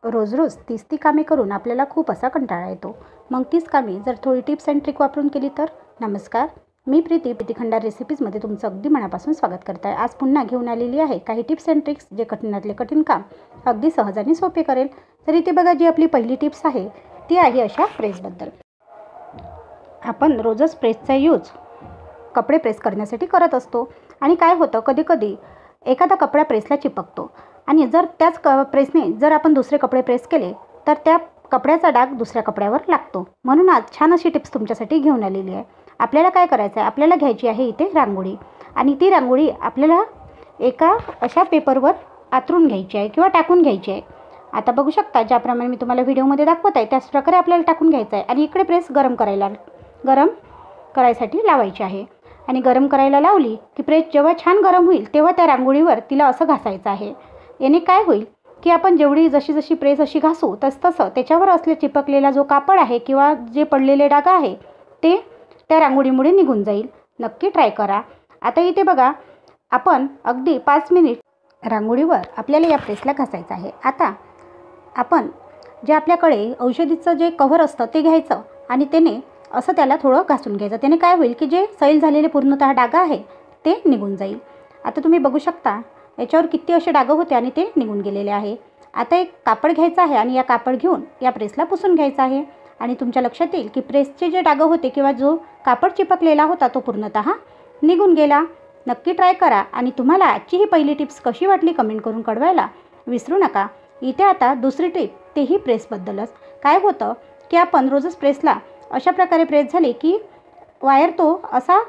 रोज रोज तीच ती कामे करून आपल्याला खूप असा कंटाळा येतो. मग तीच कामे जर थोडी टिप्स अँड ट्रिक वापरून केली तर. नमस्कार, मी प्रीती खंडार रेसिपीजमध्ये तुमचं अगदी मनापासून स्वागत करते. आज पुन्हा घेऊन आलेली आहे काही टिप्स अँड ट्रिक्स जे कठीणातले कठीण काम अगदी सहजाने सोपे करेल. तर इथे बघा, जी आपली पहिली टिप्स आहे ती आहे अशा प्रेसबद्दल. आपण रोजच प्रेसचा यूज कपडे प्रेस करण्यासाठी करत असतो आणि काय होतं, कधी कधी एखादा कपडा प्रेसला चिपकतो आणि जर त्याच प्रेसने जर आपण दुसरे कपडे प्रेस केले तर त्या कपड्याचा डाग दुसऱ्या कपड्यावर लागतो. म्हणून आज छान अशी टिप्स तुमच्यासाठी घेऊन आलेली आहे. आपल्याला काय करायचं आहे, आपल्याला घ्यायची आहे इथे रांगोळी आणि ती रांगोळी आपल्याला एका अशा पेपरवर आतरून घ्यायची आहे किंवा टाकून घ्यायची आहे. आता बघू शकता, ज्याप्रमाणे मी तुम्हाला व्हिडिओमध्ये दाखवत आहे त्याच प्रकारे आपल्याला टाकून घ्यायचं आहे आणि इकडे प्रेस गरम करायसाठी लावायची आहे. आणि गरम करायला लावली की प्रेस जेव्हा छान गरम होईल तेव्हा त्या रांगोळीवर तिला असं घासायचं आहे. याने काय होईल की आपण जेवढी जशी प्रेस अशी घासू तसं त्याच्यावर असले चिपकलेला जो कापड आहे किंवा जे पडलेले डाग आहे ते त्या रांगोळीमुळे निघून जाईल. नक्की ट्राय करा. आता इथे बघा, आपण अगदी 5 मिनिट रांगोळीवर आपल्याला या प्रेसला घासायचं आहे. आता आपण जे आपल्याकडे औषधीचं जे कव्हर असतं ते घ्यायचं आणि त्याने असं त्याला थोडं घासून घ्यायचं. त्याने काय होईल की जे सैल झालेले पूर्णतः डाग आहे ते निघून जाईल. आता तुम्ही बघू शकता याच्यावर किती असे डाग होते आणि ते निघून गेलेले आहे. आता एक कापड घ्यायचं आहे आणि या कापड घेऊन या प्रेसला पुसून घ्यायचं आहे आणि तुमच्या लक्षात येईल की प्रेसचे जे डाग होते किंवा जो कापड चिपकलेला होता तो पूर्णतः निघून गेला. नक्की ट्राय करा आणि तुम्हाला आजची ही पहिली टिप्स कशी वाटली कमेंट करून कळवायला विसरू नका. इथे आता दुसरी टिप, तेही प्रेसबद्दलच. काय होतं की आपण रोजच प्रेसला अशा प्रकारे प्रेस झाले की वायर तो असा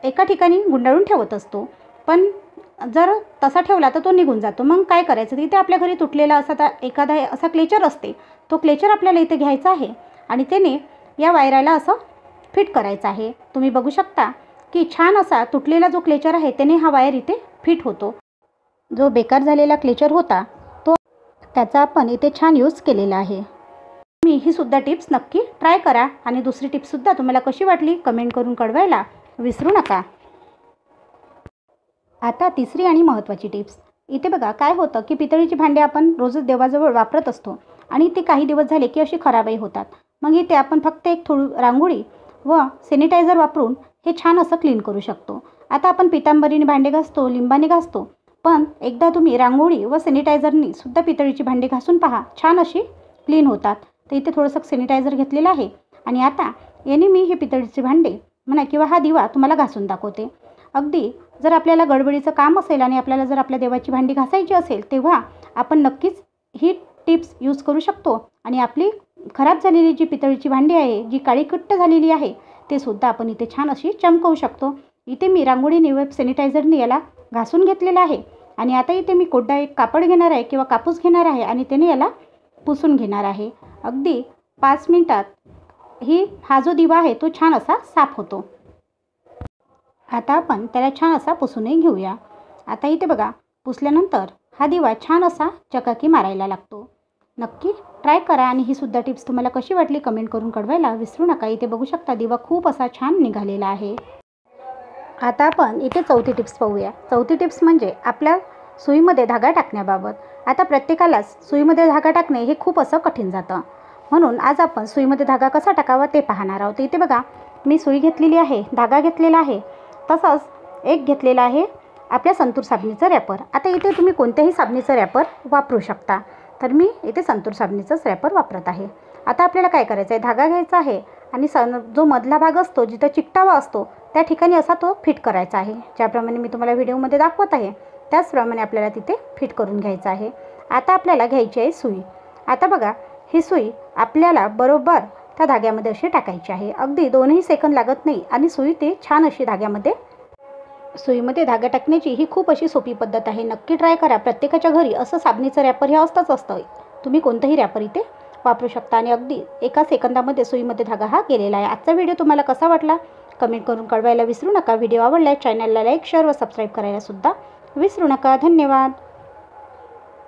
एका ठिकाणी गुंडाळून ठेवत असतो, पण जर तसा ठेवला तर तो निघून जातो. मग काय करायचं, तिथे आपल्या घरी तुटलेला असा एखादा असा क्लेचर असते, तो क्लेचर आपल्याला इथे घ्यायचा आहे आणि त्याने या वायराला असं फिट करायचं आहे. तुम्ही बघू शकता की छान असा तुटलेला जो क्लेचर आहे त्याने हा वायर इथे फिट होतो. जो बेकार झालेला क्लेचर होता तो त्याचा आपण इथे छान यूज केलेला आहे. तुम्ही ही सुद्धा टिप्स नक्की ट्राय करा आणि दुसरी टिप्ससुद्धा तुम्हाला कशी वाटली कमेंट करून कळवायला विसरू नका. आता तिसरी आणि महत्त्वाची टिप्स. इथे बघा, काय होतं की पितळीची भांडी आपण रोजच देवाजवळ वापरत असतो आणि ती काही दिवस झाले की अशी खराबही होतात. मग इथे आपण फक्त एक थोडी रांगोळी व सॅनिटायझर वापरून हे छान असं क्लीन करू शकतो. आता आपण पितांबरीने भांडे घासतो, लिंबाने घासतो, पण एकदा तुम्ही रांगोळी व सॅनिटायझरनी सुद्धा पितळीची भांडी घासून पहा, छान अशी क्लीन होतात. तर इथे थोडंसं सॅनिटायझर घेतलेलं आहे आणि आता याने मी हे पितळीचे भांडे म्हणा किंवा हा दिवा तुम्हाला घासून दाखवते. अगदी जर आपल्याला गडबडीचं काम असेल आणि आपल्याला जर आपल्या देवाची भांडी घासायची असेल तेव्हा आपण नक्कीच ही टिप्स यूज करू शकतो आणि आपली खराब झालेली जी पितळीची भांडी आहे, जी काळीकुट्ट झालेली आहे, ते सुद्धा आपण इथे छान अशी चमकवू शकतो. इथे मी रांगोळीने व सॅनिटायझरने याला घासून घेतलेलं आहे आणि आता इथे मी कोरडा एक कापड घेणार आहे किंवा कापूस घेणार आहे आणि त्याने याला पुसून घेणार आहे. अगदी 5 मिनिटात हा जो दिवा आहे तो छान असा साफ होतो. आता आपण त्याला छान असा पुसूनही घेऊया. आता इथे बघा, पुसल्यानंतर हा दिवा छान असा चकाकी मारायला लागतो. नक्की ट्राय करा आणि ही सुद्धा टिप्स तुम्हाला कशी वाटली कमेंट करून कळवायला विसरू नका. इथे बघू शकता दिवा खूप असा छान निघालेला आहे. आता आपण इथे चौथी टिप्स पाहूया. चौथी टिप्स म्हणजे आपल्या सुईमध्ये धागा टाकण्याबाबत. आता प्रत्येकालाच सुईमध्ये धागा टाकणे हे खूप असं कठीण जातं, म्हणून आज आपण सुईमध्ये धागा कसा टाकावा ते पाहणार आहोत. इथे बघा, मी सुई घेतलेली आहे, धागा घेतलेला आहे, तसंच एक घेतलेला आहे आपल्या संतूर साबणीचं रॅपर. आता इथे तुम्ही कोणत्याही साबणीचं रॅपर वापरू शकता, तर मी इथे संतूर साबणीचंच रॅपर वापरत आहे. आता आपल्याला काय करायचं आहे, धागा घ्यायचा आहे आणि जो मधला भाग असतो जिथं चिकटावा असतो त्या ठिकाणी असा तो फिट करायचा आहे. ज्याप्रमाणे मी तुम्हाला व्हिडिओमध्ये दाखवत आहे त्याचप्रमाणे आपल्याला तिथे फिट करून घ्यायचं आहे. आता आपल्याला घ्यायची आहे सुई. आता बघा, ही सुई आपल्याला बरोबर त्या धाग्यामध्ये अशी टाकायची आहे. अगदी 2ही सेकंद लागत नाही आणि सुई ते छान अशी सुईमध्ये धागा टाकण्याची ही खूप अशी सोपी पद्धत आहे. नक्की ट्राय करा. प्रत्येकाच्या घरी असं साबणीचं रॅपर हे असतं. तुम्ही कोणतंही रॅपर इथे वापरू शकता आणि अगदी 1 सेकंदामध्ये सुईमध्ये धागा हा गेलेला आहे. आजचा व्हिडिओ तुम्हाला कसा वाटला कमेंट करून कळवायला विसरू नका. व्हिडिओ आवडल्यास चॅनलला लाईक, शेअर व सबस्क्राईब करायला सुद्धा विसरू नका. धन्यवाद.